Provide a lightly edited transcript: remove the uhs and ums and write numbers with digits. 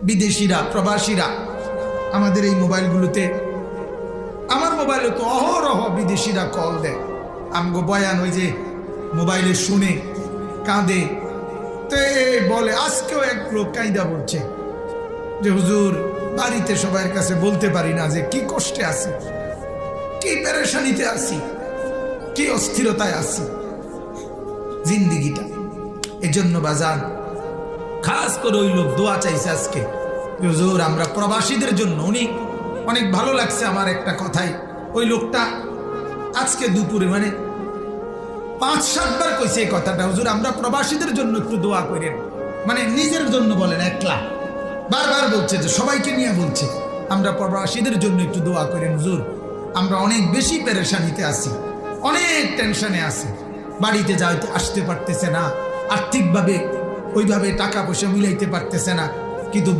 বিদেশিরা প্রবাসীরা আমাদের এই মোবাইলগুলোতে, আমার মোবাইলে তো অহরহ বিদেশিরা কল দেয়, আমগো বয়ান ওই যে মোবাইলে শুনে কাঁদে। তো বলে, আজকেও এক লোক কাঁদা বলছে যে হুজুর বাড়িতে সবার কাছে বলতে পারি না যে কি কষ্টে আছি, কি পেরেশানিতে আছি, কি অস্থিরতায় আছি জিন্দিগিটা। এজন্য বাজান খাস করে ওই লোক দোয়া চাইছে আজকে, হুজুর আমরা প্রবাসীদের জন্য। উনি অনেক ভালো লাগছে আমার একটা কথাই, ওই লোকটা আজকে দুপুরে মানে 5-7 বার কইছে এই কথাটা, হুজুর আমরা প্রবাসীদের জন্য একটু দোয়া করেন। মানে নিজের জন্য বলেন, একলা বারবার বলছে, যে সবাইকে নিয়ে বলছে আমরা প্রবাসীদের জন্য একটু দোয়া করেন হুজুর, আমরা অনেক বেশি পেরেশানিতে আছি, অনেক টেনশনে আছি, বাড়িতে যাইতে আসতে পারতেছে না, আর্থিকভাবে ওইভাবে টাকা পয়সা মিলাইতে পারতেছে না, কিন্তু